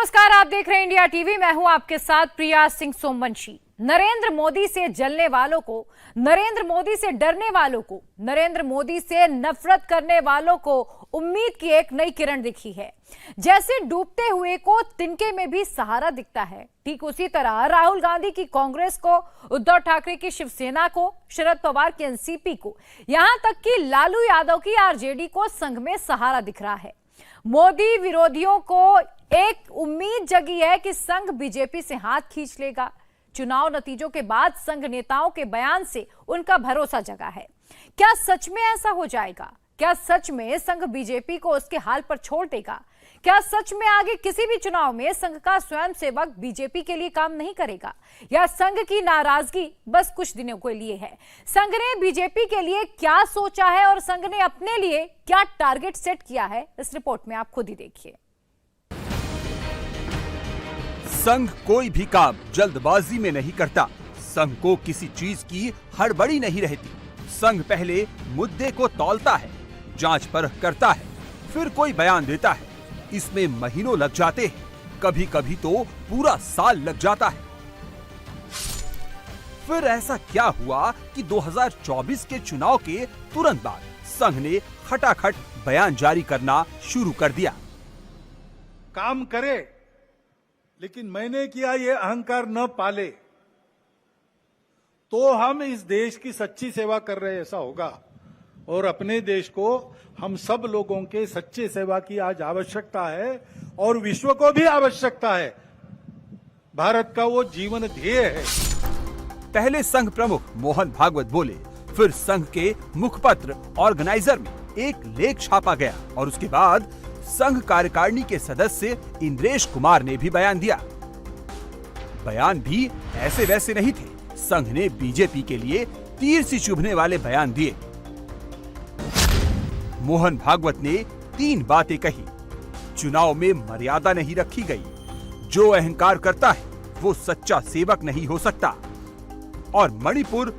नमस्कार, आप देख रहे हैं इंडिया टीवी। मैं हूं आपके साथ प्रिया सिंह सोमवंशी। नरेंद्र मोदी से जलने वालों को, नरेंद्र मोदी से डरने वालों को, नरेंद्र मोदी से नफरत करने वालों को उम्मीद की एक नई किरण दिखी है। जैसे डूबते हुए को तिनके में भी सहारा दिखता है, ठीक उसी तरह राहुल गांधी की कांग्रेस को, उद्धव ठाकरे की शिवसेना को, शरद पवार की एनसीपी को, यहां तक कि लालू यादव की आरजेडी को संघ में सहारा दिख रहा है। मोदी विरोधियों को एक उम्मीद जगी है कि संघ बीजेपी से हाथ खींच लेगा। चुनाव नतीजों के बाद संघ नेताओं के बयान से उनका भरोसा जगा है। क्या सच में ऐसा हो जाएगा? क्या सच में संघ बीजेपी को उसके हाल पर छोड़ देगा? क्या सच में आगे किसी भी चुनाव में संघ का स्वयंसेवक बीजेपी के लिए काम नहीं करेगा? या संघ की नाराजगी बस कुछ दिनों के लिए है? संघ ने बीजेपी के लिए क्या सोचा है और संघ ने अपने लिए क्या टारगेट सेट किया है, इस रिपोर्ट में आप खुद ही देखिए। संघ कोई भी काम जल्दबाजी में नहीं करता। संघ को किसी चीज की हड़बड़ी नहीं रहती। संघ पहले मुद्दे को तौलता है, जांच परख करता है, फिर कोई बयान देता है। इसमें महीनों लग जाते हैं, कभी कभी तो पूरा साल लग जाता है। फिर ऐसा क्या हुआ कि 2024 के चुनाव के तुरंत बाद संघ ने खटाखट बयान जारी करना शुरू कर दिया। काम करे लेकिन मैंने किया ये अहंकार न पाले तो हम इस देश की सच्ची सेवा कर रहे ऐसा होगा। और अपने देश को हम सब लोगों के सच्चे सेवा की आज आवश्यकता है और विश्व को भी आवश्यकता है। भारत का वो जीवन ध्येय है। पहले संघ प्रमुख मोहन भागवत बोले, फिर संघ के मुखपत्र ऑर्गेनाइजर में एक लेख छापा गया और उसके बाद संघ कार्यकारिणी के सदस्य इंद्रेश कुमार ने भी बयान दिया। बयान भी ऐसे वैसे नहीं थे। संघ ने बीजेपी के लिए तीर से चुभने वाले बयान दिए। मोहन भागवत ने 3 बातें कही। चुनाव में मर्यादा नहीं रखी गई। जो अहंकार करता है वो सच्चा सेवक नहीं हो सकता। और मणिपुर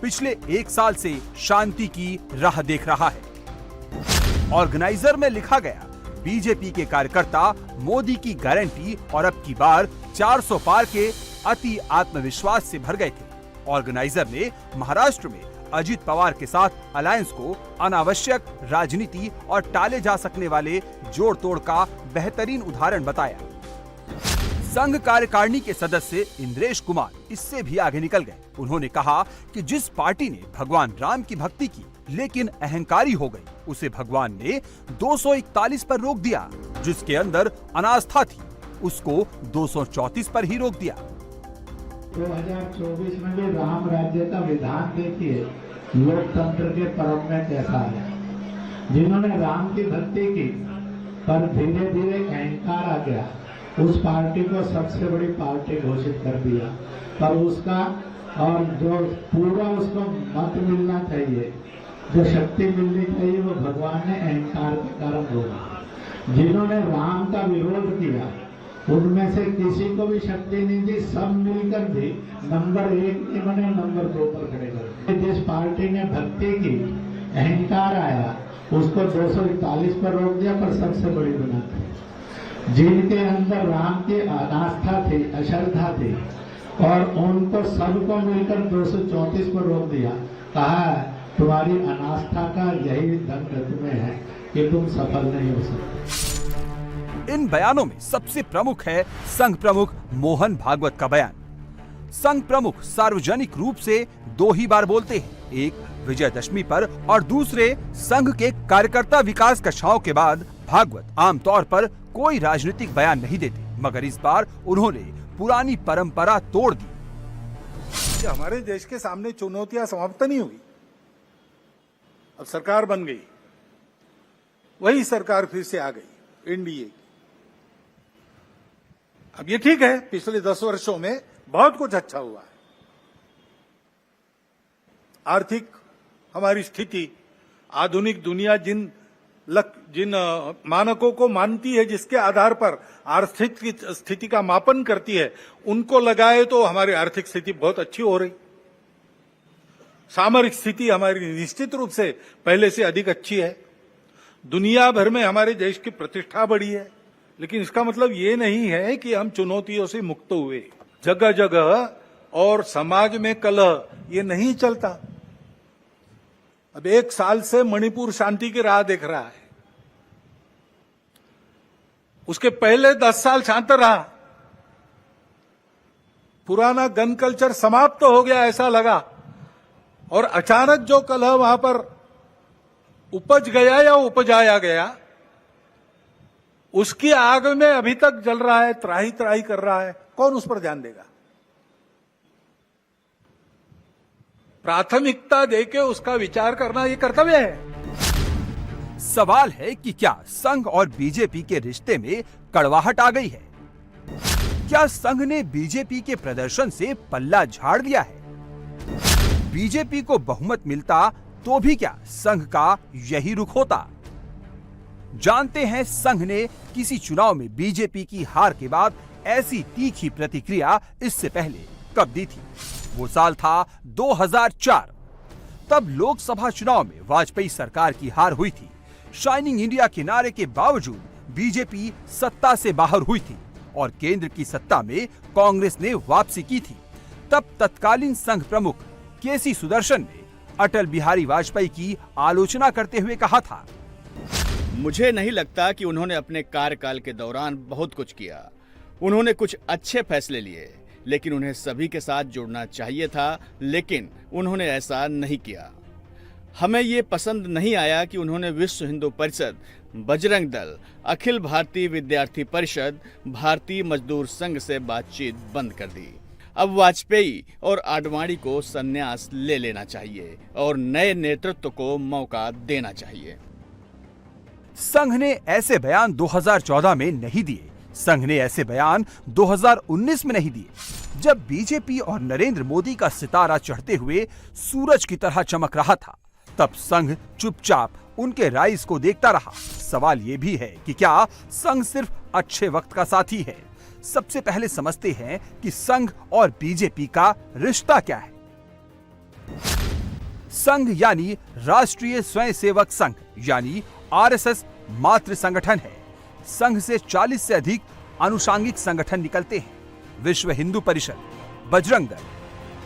पिछले 1 साल से शांति की राह देख रहा है। ऑर्गेनाइजर में लिखा गया, बीजेपी के कार्यकर्ता मोदी की गारंटी और अब की बार 400 पार के अति आत्मविश्वास से भर गए थे। ऑर्गेनाइजर ने महाराष्ट्र में अजित पवार के साथ अलायंस को अनावश्यक राजनीति और टाले जा सकने वाले जोड़ तोड़ का बेहतरीन उदाहरण बताया। संघ कार्यकारिणी के सदस्य इंद्रेश कुमार इससे भी आगे निकल गए। उन्होंने कहा कि जिस पार्टी ने भगवान राम की भक्ति की लेकिन अहंकारी हो गई, उसे भगवान ने 241 पर रोक दिया। जिसके अंदर अनास्था थी, उसको 234 पर ही रोक दिया। 2024 में भी राम राज्य का विधान देखिए, लोकतंत्र के पर्व में कैसा है। जिन्होंने राम की भक्ति की पर धीरे धीरे अहंकार आ गया, उस पार्टी को सबसे बड़ी पार्टी घोषित कर दिया। पर उसका और जो पूरा उसको मत मिलना चाहिए, जो शक्ति मिलनी चाहिए, वो भगवान ने अहंकार के कारण रोका। जिन्होंने राम का विरोध किया उनमें से किसी को भी शक्ति नहीं दी। सब मिलकर भी नंबर 1 नहीं बने, नंबर 2 पर खड़े कर। जिस पार्टी ने भक्ति की, अहंकार आया, उसको 241 पर रोक दिया, पर सबसे बड़ी बना थी। जिनके अंदर राम की अनास्था थी, अश्रद्धा थी, और उनको सबको मिलकर 234 पर रोक दिया। कहा तुम्हारी अनास्था का यही दंड तुम्हें है कि तुम सफल नहीं हो सकते। इन बयानों में सबसे प्रमुख है संघ प्रमुख मोहन भागवत का बयान। संघ प्रमुख सार्वजनिक रूप से 2 ही बार बोलते हैं, एक विजयदशमी पर और दूसरे संघ के कार्यकर्ता विकास कक्षाओं के बाद। भागवत आमतौर पर कोई राजनीतिक बयान नहीं देते, मगर इस बार उन्होंने पुरानी परंपरा तोड़ दी। हमारे देश के सामने चुनौतियां समाप्त नहीं हुई। अब सरकार बन गई, वही सरकार फिर से आ गई, एनडीए। अब ये ठीक है, पिछले 10 वर्षों में बहुत कुछ अच्छा हुआ है। आर्थिक हमारी स्थिति, आधुनिक दुनिया जिन मानकों को मानती है, जिसके आधार पर आर्थिक स्थिति का मापन करती है, उनको लगाए तो हमारी आर्थिक स्थिति बहुत अच्छी हो रही। सामरिक स्थिति हमारी निश्चित रूप से पहले से अधिक अच्छी है। दुनिया भर में हमारे देश की प्रतिष्ठा बढ़ी है। लेकिन इसका मतलब ये नहीं है कि हम चुनौतियों से मुक्त हुए। जगह जगह और समाज में कलह ये नहीं चलता। अब 1 साल से मणिपुर शांति की राह देख रहा है, उसके पहले 10 साल शांत रहा। पुराना गन कल्चर समाप्त हो गया ऐसा लगा, और अचानक जो कलह वहां पर उपज गया या उपजाया गया, उसकी आग में अभी तक जल रहा है, त्राही त्राही कर रहा है। कौन उस पर ध्यान देगा? प्राथमिकता देके उसका विचार करना ये कर्तव्य है। सवाल है कि क्या संघ और बीजेपी के रिश्ते में कड़वाहट आ गई है? क्या संघ ने बीजेपी के प्रदर्शन से पल्ला झाड़ दिया है? बीजेपी को बहुमत मिलता तो भी क्या संघ का यही रुख होता? जानते हैं संघ ने किसी चुनाव में बीजेपी की हार के बाद ऐसी तीखी प्रतिक्रिया इससे पहले कब दी थी। वो साल था 2004। तब लोकसभा चुनाव में वाजपेयी सरकार की हार हुई थी। शाइनिंग इंडिया के नारे के बावजूद बीजेपी सत्ता से बाहर हुई थी और केंद्र की सत्ता में कांग्रेस ने वापसी की थी। तब तत्कालीन संघ प्रमुख केसी सुदर्शन ने अटल बिहारी वाजपेयी की आलोचना करते हुए कहा था, मुझे नहीं लगता कि उन्होंने अपने कार्यकाल के दौरान बहुत कुछ किया। उन्होंने कुछ अच्छे फैसले लिए, लेकिन उन्हें सभी के साथ जुड़ना चाहिए था, लेकिन उन्होंने ऐसा नहीं किया। हमें ये पसंद नहीं आया कि उन्होंने विश्व हिंदू परिषद, बजरंग दल, अखिल भारतीय विद्यार्थी परिषद, भारतीय मजदूर संघ से बातचीत बंद कर दी। अब वाजपेयी और आडवाणी को संन्यास ले लेना चाहिए और नए नेतृत्व को मौका देना चाहिए। संघ ने ऐसे बयान 2014 में नहीं दिए। संघ ने ऐसे बयान 2019 में नहीं दिए। जब बीजेपी और नरेंद्र मोदी का सितारा चढ़ते हुए सूरज की तरह चमक रहा था, तब संघ चुपचाप उनके राइज को देखता रहा। सवाल ये भी है कि क्या संघ सिर्फ अच्छे वक्त का साथी है? सबसे पहले समझते हैं कि संघ और बीजेपी का रिश्ता क्या है। संघ यानी राष्ट्रीय स्वयंसेवक संघ यानी आरएसएस मातृ संगठन है। संघ से 40 से अधिक अनुषांगिक संगठन निकलते हैं। विश्व हिंदू परिषद, बजरंग दल,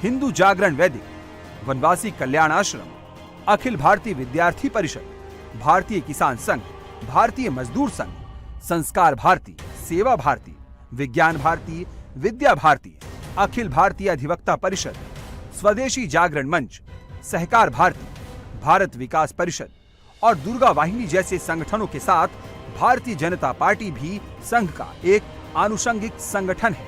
हिंदू जागरण वैदिक, वनवासी कल्याण आश्रम, अखिल भारतीय विद्यार्थी परिषद, भारतीय किसान संघ, भारतीय मजदूर संघ, संस्कार भारती, सेवा भारती, विज्ञान भारती, विद्या भारती, अखिल भारतीय अधिवक्ता परिषद, स्वदेशी जागरण मंच, सहकार भारती, भारत विकास परिषद और दुर्गा वाहिनी जैसे संगठनों के साथ भारतीय जनता पार्टी भी संघ का एक आनुषंगिक संगठन है।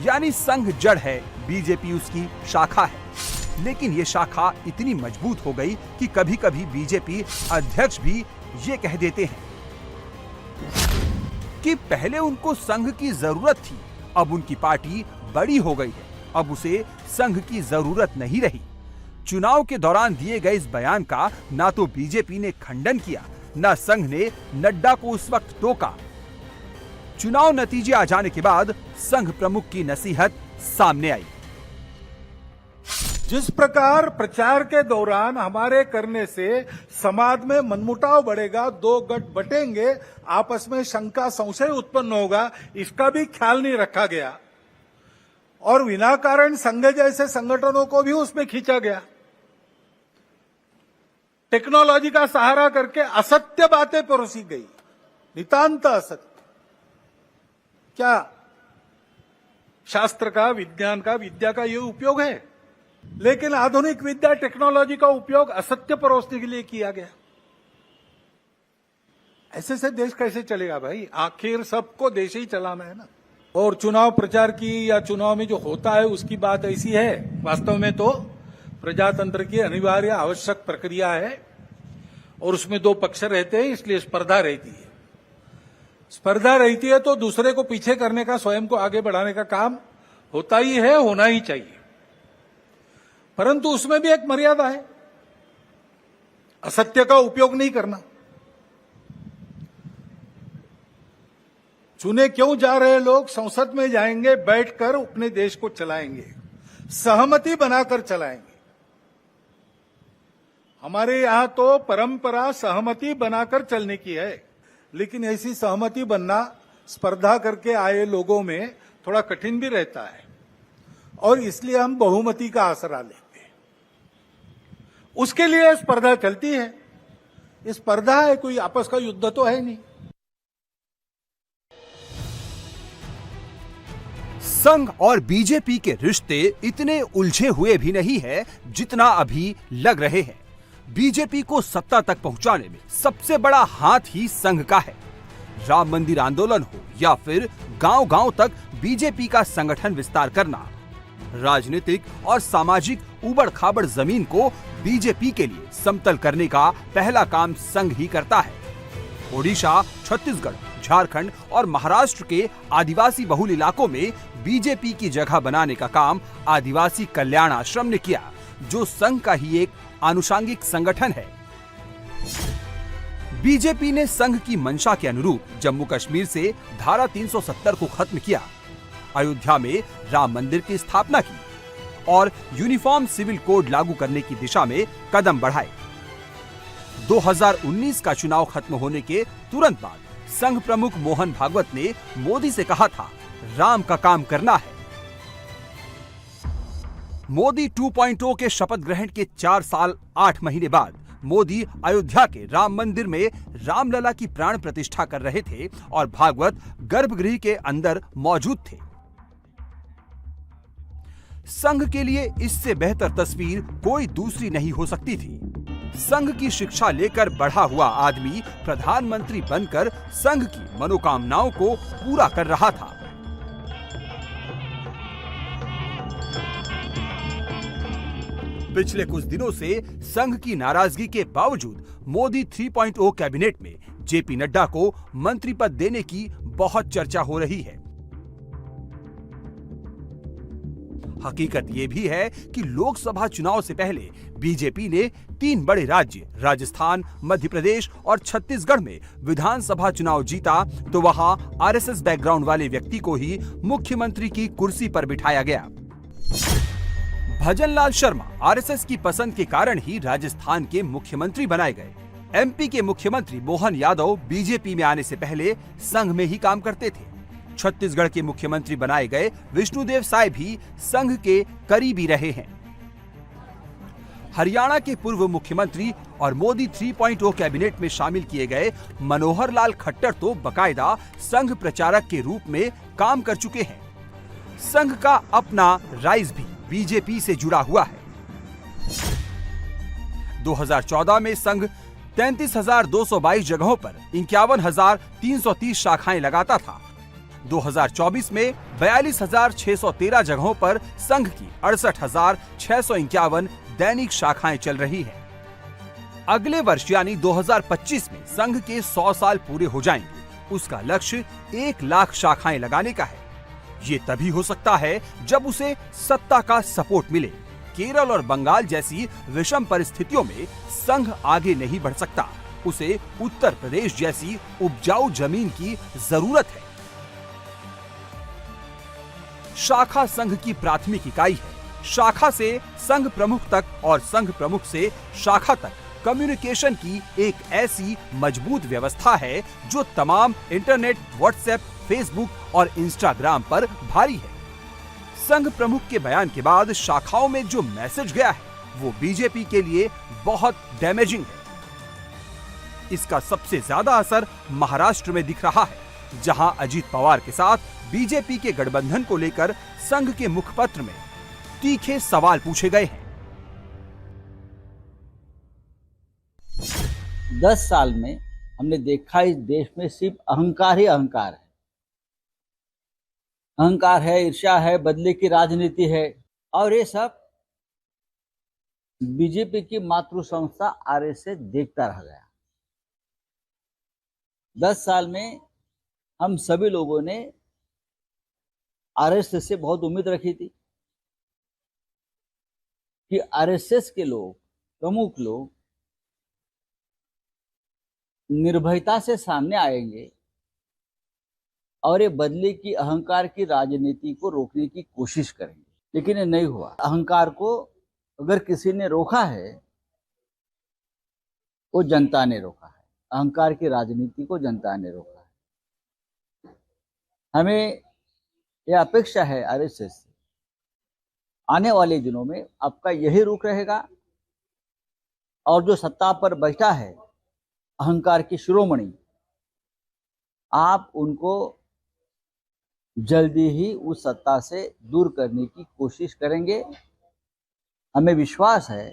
यानी संघ जड़ है, बीजेपी उसकी शाखा है। लेकिन ये शाखा इतनी मजबूत हो गई कि कभी-कभी बीजेपी अध्यक्ष भी ये कह देते हैं कि पहले उनको संघ की जरूरत थी, अब उनकी पार्टी बड़ी हो गई है, अब उसे संघ की जरूरत नहीं रही। चुनाव के दौरान दिए गए इस बयान का ना तो बीजेपी ने खंडन किया, ना संघ ने नड्डा को उस वक्त टोका। चुनाव नतीजे आ जाने के बाद संघ प्रमुख की नसीहत सामने आई। जिस प्रकार प्रचार के दौरान हमारे करने से समाज में मनमुटाव बढ़ेगा, 2 गठ बटेंगे, आपस में शंका संशय उत्पन्न होगा, इसका भी ख्याल नहीं रखा गया और बिना कारण संघ जैसे संगठनों को भी उसमें खींचा गया। टेक्नोलॉजी का सहारा करके असत्य बातें परोसी गई, नितांत असत्य। क्या शास्त्र का, विज्ञान का, विद्या का ये उपयोग है? लेकिन आधुनिक विद्या, टेक्नोलॉजी का उपयोग असत्य परोसने के लिए किया गया। ऐसे से देश कैसे चलेगा भाई? आखिर सबको देश ही चलाना है ना। और चुनाव प्रचार की या चुनाव में जो होता है उसकी बात ऐसी है, वास्तव में तो प्रजातंत्र की अनिवार्य आवश्यक प्रक्रिया है और उसमें 2 पक्ष रहते हैं, इसलिए स्पर्धा रहती है। स्पर्धा रहती है तो दूसरे को पीछे करने का, स्वयं को आगे बढ़ाने का काम होता ही है, होना ही चाहिए। परंतु उसमें भी एक मर्यादा है, असत्य का उपयोग नहीं करना। चुने क्यों जा रहे लोग संसद में जाएंगे, बैठकर अपने देश को चलाएंगे, सहमति बनाकर चलाएंगे। हमारे यहां तो परंपरा सहमति बनाकर चलने की है। लेकिन ऐसी सहमति बनना स्पर्धा करके आए लोगों में थोड़ा कठिन भी रहता है और इसलिए हम बहुमति का आसरा लेते हैं। उसके लिए स्पर्धा चलती है। ये स्पर्धा है, कोई आपस का युद्ध तो है नहीं। संघ और बीजेपी के रिश्ते इतने उलझे हुए भी नहीं है जितना अभी लग रहे हैं। बीजेपी को सत्ता तक पहुंचाने में सबसे बड़ा हाथ ही संघ का है। राम मंदिर आंदोलन हो या फिर गांव-गांव तक बीजेपी का संगठन विस्तार करना, राजनीतिक और सामाजिक उबड़-खाबड़ जमीन को बीजेपी के लिए समतल करने का पहला काम संघ ही करता है। ओडिशा, छत्तीसगढ़, झारखंड और महाराष्ट्र के आदिवासी बहुल इलाकों में बीजेपी की जगह बनाने का काम आदिवासी कल्याण आश्रम ने किया, जो संघ का ही एक आनुषंगिक संगठन है। बीजेपी ने संघ की मंशा के अनुरूप जम्मू कश्मीर से धारा 370 को खत्म किया, अयोध्या में राम मंदिर की स्थापना की और यूनिफॉर्म सिविल कोड लागू करने की दिशा में कदम बढ़ाए। 2019 का चुनाव खत्म होने के तुरंत बाद संघ प्रमुख मोहन भागवत ने मोदी से कहा था, राम का काम करना है। मोदी 2.0 के शपथ ग्रहण के 4 साल 8 महीने बाद मोदी अयोध्या के राम मंदिर में रामलला की प्राण प्रतिष्ठा कर रहे थे और भागवत गर्भगृह के अंदर मौजूद थे। संघ के लिए इससे बेहतर तस्वीर कोई दूसरी नहीं हो सकती थी। संघ की शिक्षा लेकर बढ़ा हुआ आदमी प्रधानमंत्री बनकर संघ की मनोकामनाओं को पूरा कर रहा था। पिछले कुछ दिनों से संघ की नाराजगी के बावजूद मोदी 3.0 कैबिनेट में जेपी नड्डा को मंत्री पद देने की बहुत चर्चा हो रही है। हकीकत यह भी है कि लोकसभा चुनाव से पहले बीजेपी ने 3 बड़े राज्य राजस्थान, मध्य प्रदेश और छत्तीसगढ़ में विधानसभा चुनाव जीता, तो वहां आरएसएस बैकग्राउंड वाले व्यक्ति को ही मुख्यमंत्री की कुर्सी पर बिठाया गया। भजनलाल शर्मा आरएसएस की पसंद के कारण ही राजस्थान के मुख्यमंत्री बनाए गए। एमपी के मुख्यमंत्री मोहन यादव बीजेपी में आने से पहले संघ में ही काम करते थे। छत्तीसगढ़ के मुख्यमंत्री बनाए गए विष्णुदेव साय भी संघ के करीबी रहे हैं। हरियाणा के पूर्व मुख्यमंत्री और मोदी 3.0 कैबिनेट में शामिल किए गए मनोहर लाल खट्टर तो बकायदा संघ प्रचारक के रूप में काम कर चुके हैं। संघ का अपना राइज भी बीजेपी से जुड़ा हुआ है। 2014 में संघ 33,222 जगहों पर 51,330 शाखाएं लगाता था। 2024 में 42,613 जगहों पर संघ की 68,651 दैनिक शाखाएं चल रही हैं। अगले वर्ष यानी 2025 में संघ के 100 साल पूरे हो जाएंगे। उसका लक्ष्य 1 लाख शाखाएं लगाने का है। ये तभी हो सकता है जब उसे सत्ता का सपोर्ट मिले। केरल और बंगाल जैसी विषम परिस्थितियों में संघ आगे नहीं बढ़ सकता। उसे उत्तर प्रदेश जैसी उपजाऊ जमीन की जरूरत है। शाखा संघ की प्राथमिक इकाई है। शाखा से संघ प्रमुख तक और संघ प्रमुख से शाखा तक कम्युनिकेशन की एक ऐसी मजबूत व्यवस्था है जो तमाम इंटरनेट, व्हाट्सएप, फेसबुक और इंस्टाग्राम पर भारी है। संघ प्रमुख के बयान के बाद शाखाओं में जो मैसेज गया है वो बीजेपी के लिए बहुत डैमेजिंग है। इसका सबसे ज्यादा असर महाराष्ट्र में दिख रहा है, जहां अजीत पवार के साथ बीजेपी के गठबंधन को लेकर संघ के मुखपत्र में तीखे सवाल पूछे गए हैं। 10 साल में हमने देखा इस देश में सिर्फ अहंकार ही अहंकार है। अहंकार है, ईर्ष्या है, बदले की राजनीति है और ये सब बीजेपी की मातृ संस्था आरएसएस देखता रह गया। 10 साल में हम सभी लोगों ने आरएसएस से बहुत उम्मीद रखी थी कि आरएसएस के लोग, प्रमुख लोग निर्भयता से सामने आएंगे और ये बदले की अहंकार की राजनीति को रोकने की कोशिश करेंगे, लेकिन ये नहीं हुआ। अहंकार को अगर किसी ने रोका है वो जनता ने रोका है। अहंकार की राजनीति को जनता ने रोका है। हमें यह अपेक्षा है आरएसएस से, आने वाले दिनों में आपका यही रुख रहेगा और जो सत्ता पर बैठा है अहंकार की शिरोमणि, आप उनको जल्दी ही उस सत्ता से दूर करने की कोशिश करेंगे। हमें विश्वास है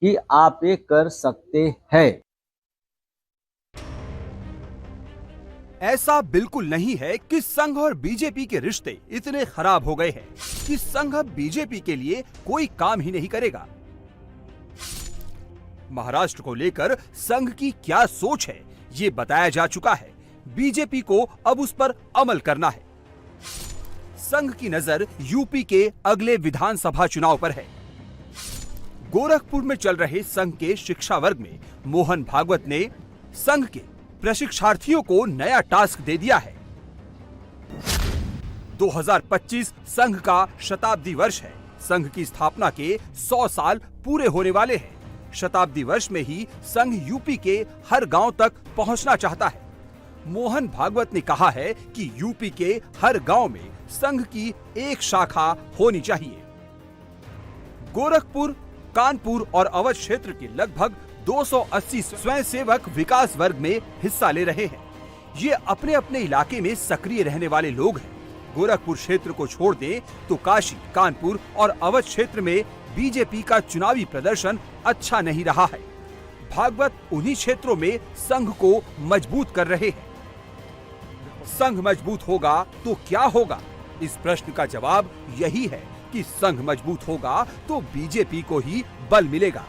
कि आप ये कर सकते हैं। ऐसा बिल्कुल नहीं है कि संघ और बीजेपी के रिश्ते इतने खराब हो गए हैं कि संघ अब बीजेपी के लिए कोई काम ही नहीं करेगा। महाराष्ट्र को लेकर संघ की क्या सोच है, ये बताया जा चुका है। बीजेपी को अब उस पर अमल करना है। संघ की नजर यूपी के अगले विधानसभा चुनाव पर है। गोरखपुर में चल रहे संघ के शिक्षा वर्ग में मोहन भागवत ने संघ के प्रशिक्षार्थियों को नया टास्क दे दिया है। 2025 संघ का शताब्दी वर्ष है। संघ की स्थापना के 100 साल पूरे होने वाले हैं। शताब्दी वर्ष में ही संघ यूपी के हर गांव तक पहुंचना चाहता है। मोहन भागवत ने कहा है कि यूपी के हर गांव में संघ की एक शाखा होनी चाहिए। गोरखपुर, कानपुर और अवध क्षेत्र के लगभग 280 स्वयंसेवक विकास वर्ग में हिस्सा ले रहे हैं। ये अपने अपने इलाके में सक्रिय रहने वाले लोग हैं। गोरखपुर क्षेत्र को छोड़ दें तो काशी, कानपुर और अवध क्षेत्र में बीजेपी का चुनावी प्रदर्शन अच्छा नहीं रहा है। भागवत उन्हीं क्षेत्रों में संघ को मजबूत कर रहे हैं। संघ मजबूत होगा तो क्या होगा? इस प्रश्न का जवाब यही है कि संघ मजबूत होगा तो बीजेपी को ही बल मिलेगा।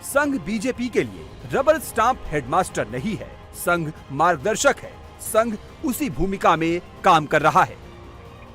संघ बीजेपी के लिए रबर स्टाम्प हेडमास्टर नहीं है, संघ मार्गदर्शक है। संघ उसी भूमिका में काम कर रहा है।